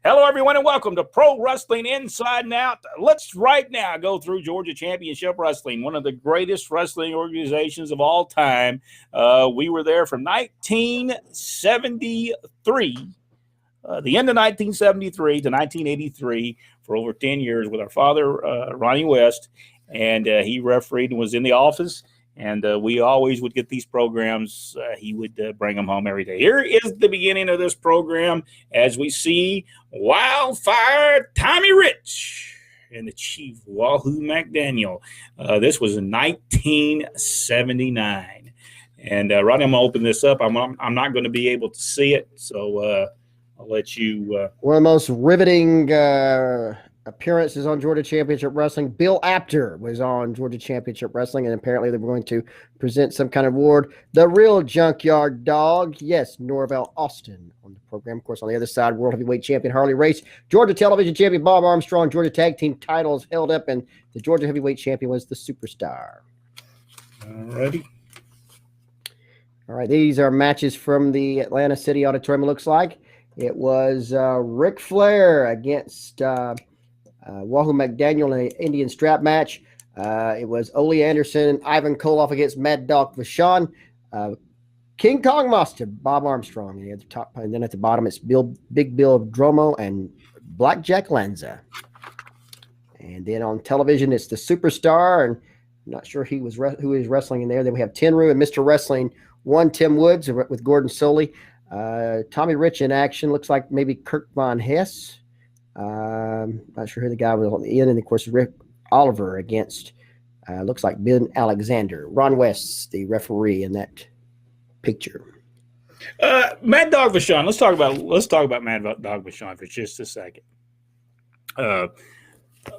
Hello, everyone, and welcome to Pro Wrestling Inside and Out. Let's right now go through Georgia Championship Wrestling, one of the greatest wrestling organizations of all time. We were there from 1973, the end of 1973 to 1983 for over 10 years with our father, Ronnie West, and he refereed and was in the office. And we always would get these programs. He would bring them home every day. Here is the beginning of this program as we see Wildfire Tommy Rich and the Chief Wahoo McDaniel. This was in 1979. And Rodney, I'm going to open this up. I'm not going to be able to see it, so I'll let you. One of the most riveting appearances on Georgia Championship Wrestling. Bill Apter was on Georgia Championship Wrestling, and apparently they were going to present some kind of award. The real Junkyard Dog, yes, Norvel Austin on the program. Of course, on the other side, World Heavyweight Champion Harley Race, Georgia Television Champion Bob Armstrong, Georgia Tag Team titles held up, and the Georgia Heavyweight Champion was the Superstar. Alrighty. All right, these are matches from the Atlanta City Auditorium, it looks like. It was Ric Flair against Wahoo McDaniel in an Indian strap match. It was Ole Anderson and Ivan Koloff against Mad Dog Vachon. King Kong Mosca, Bob Armstrong. And, at the top, and then at the bottom, it's Big Bill Dromo and Blackjack Lanza. And then on television, it's the Superstar. And I'm not sure who is wrestling in there. Then we have Tenyru and Mr. Wrestling 1, Tim Woods with Gordon Soley. Tommy Rich in action. Looks like maybe Kirk Von Hess. Not sure who the guy was on the end. And, of course, Rick Oliver against, looks like Ben Alexander. Ron West, the referee in that picture. Mad Dog Vachon. Let's talk about Mad Dog Vachon for just a second.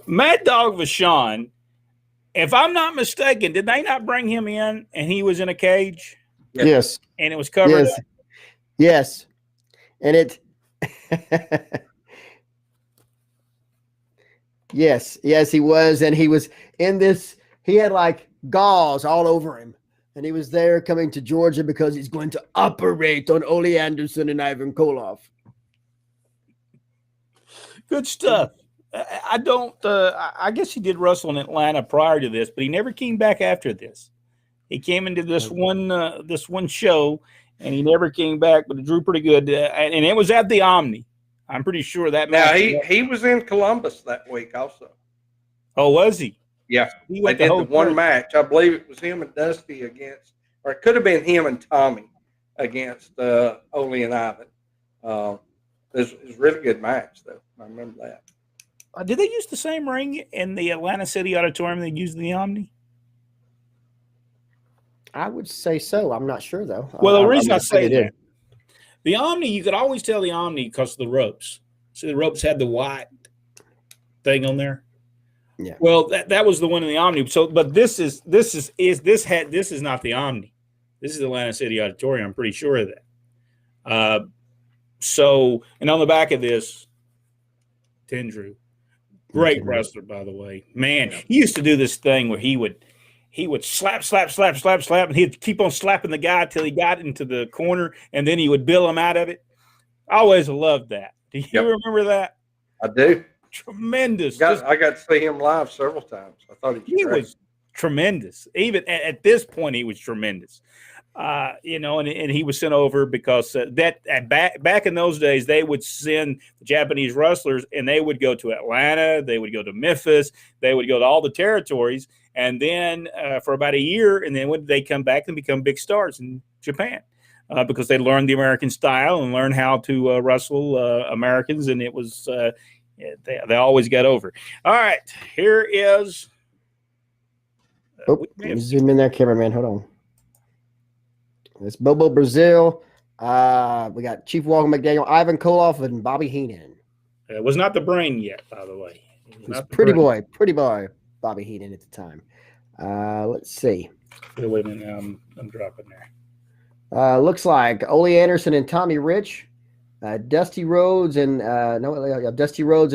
Mad Dog Vachon, if I'm not mistaken, did they not bring him in and he was in a cage? Yes. And it was covered up? Yes. And it Yes, he was. And he was in this, he had like gauze all over him. And he was there coming to Georgia because he's going to operate on Ole Anderson and Ivan Koloff. Good stuff. I guess he did wrestle in Atlanta prior to this, but he never came back after this. He came into this one show, and he never came back, but it drew pretty good. And it was at the Omni. I'm pretty sure that now match. he was in Columbus that week also. Oh, was he? Yeah, He they went the did whole the one tour. match. I believe it was him and Dusty against, or it could have been him and Tommy against Ole and Ivan. It was a really good match, though. I remember that. Did they use the same ring in the Atlanta City Auditorium they used in the Omni? I would say so. I'm not sure, though. Well, the reason I say they did. that, the Omni, you could always tell the Omni because of the ropes. See, the ropes had the white thing on there. Yeah. Well, that was the one in the Omni. So, but this is not the Omni. This is the Atlanta City Auditorium. I'm pretty sure of that. So, and on the back of this, Tenyru, great wrestler, by the way. Man, he used to do this thing where he would slap, and he'd keep on slapping the guy till he got into the corner, and then he would bill him out of it. I always loved that. Do you remember that? I do. Tremendous. I got to see him live several times. I thought he was tremendous. Even at this point, he was tremendous. And he was sent over because back in those days, they would send the Japanese wrestlers, and they would go to Atlanta, they would go to Memphis, they would go to all the territories, and then for about a year, and then they come back and become big stars in Japan because they learned the American style and learned how to wrestle Americans, and it was they always got over. All right, here is. Zoom in there, cameraman. Hold on. It's Bobo Brazil. We got Chief Wahoo McDaniel, Ivan Koloff, and Bobby Heenan. It was not the brain yet, by the way. It was pretty boy, Bobby Heenan at the time. Let's see. Wait a minute, I'm dropping there. Looks like Ole Anderson and Tommy Rich, Dusty Rhodes and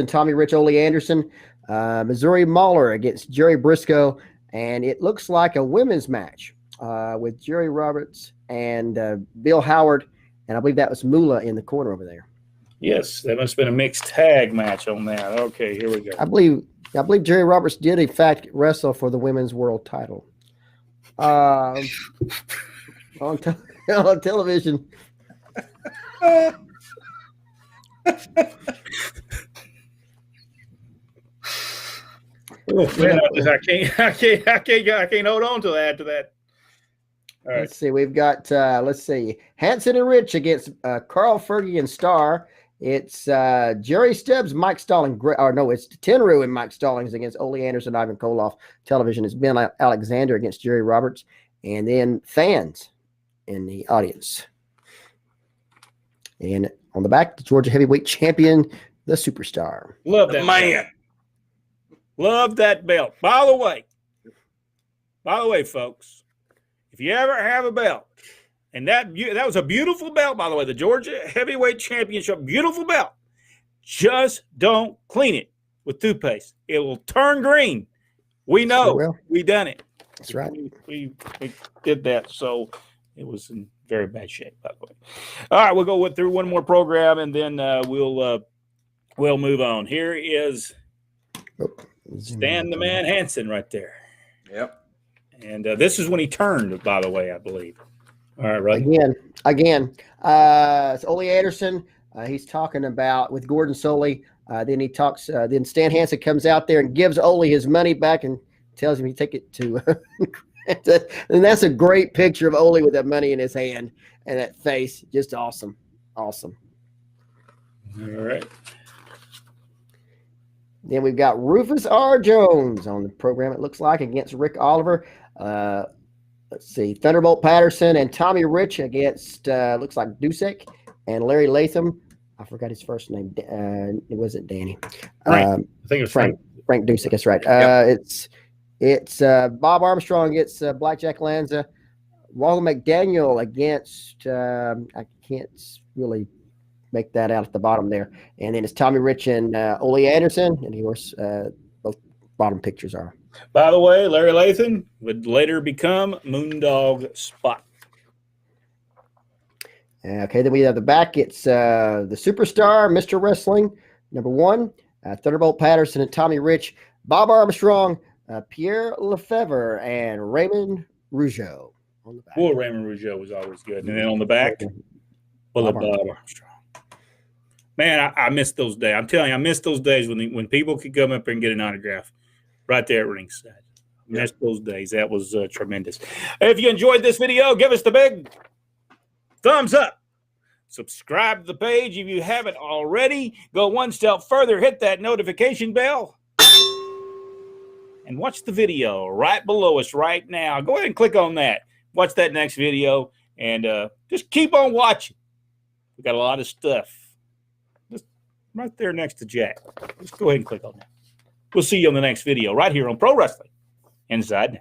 Tommy Rich, Ole Anderson, Missouri Mauler against Jerry Briscoe, and it looks like a women's match with Jerry Roberts and Bill Howard, and I believe that was Moolah in the corner over there. Yes, that must have been a mixed tag match on that. Okay, here we go. I believe Jerry Roberts did in fact wrestle for the women's world title. On television. Oh, man, I can't hold on to that after that. All right. Let's see. We've got Hansen and Rich against Carl Fergie and Starr. It's Jerry Stubbs, Mike Stallings. It's Tenyru and Mike Stallings against Ole Anderson, Ivan Koloff. Television is Ben Alexander against Jerry Roberts, and then fans in the audience. And on the back, the Georgia heavyweight champion, the superstar. Love that man. Love that belt. By the way, folks, if you ever have a belt, and that was a beautiful belt, by the way, the Georgia Heavyweight Championship, beautiful belt. Just don't clean it with toothpaste. It will turn green. We know. We done it. That's right. We did that, so it was in very bad shape, by the way. All right, we'll go through one more program, and then we'll move on. Here is Stan the Man Hansen right there. Yep. And this is when he turned, by the way, I believe. All right, right. Again. It's Ole Anderson. He's talking about with Gordon Soley. Then he talks. Then Stan Hansen comes out there and gives Ole his money back and tells him he take it to. And that's a great picture of Ole with that money in his hand and that face. Just awesome. Awesome. All right. Then we've got Rufus R. Jones on the program, it looks like, against Rick Oliver. Let's see, Thunderbolt Patterson and Tommy Rich against, looks like Dusek and Larry Latham. I forgot his first name. It wasn't Danny. Frank. I think it was Frank. Frank Dusek, that's right. Yep. It's Bob Armstrong against Blackjack Lanza. Walter McDaniel against, I can't really make that out at the bottom there. And then it's Tommy Rich and Ole Anderson. And of course, both bottom pictures are. By the way, Larry Latham would later become Moondog Spot. Okay, then we have the back. It's the superstar, Mr. Wrestling, number 1. Thunderbolt Patterson and Tommy Rich. Bob Armstrong, Pierre Lefevre, and Raymond Rougeau on the back. Well, Raymond Rougeau was always good. And then on the back, Bob Armstrong. Man, I miss those days. I'm telling you, I miss those days when people could come up and get an autograph right there at ringside. I miss those days. That was tremendous. If you enjoyed this video, give us the big thumbs up. Subscribe to the page if you haven't already. Go one step further, hit that notification bell, and watch the video right below us right now. Go ahead and click on that. Watch that next video, and just keep on watching. We got a lot of stuff. Right there next to Jack. Just go ahead and click on that. We'll see you on the next video right here on Pro Wrestling Inside Now.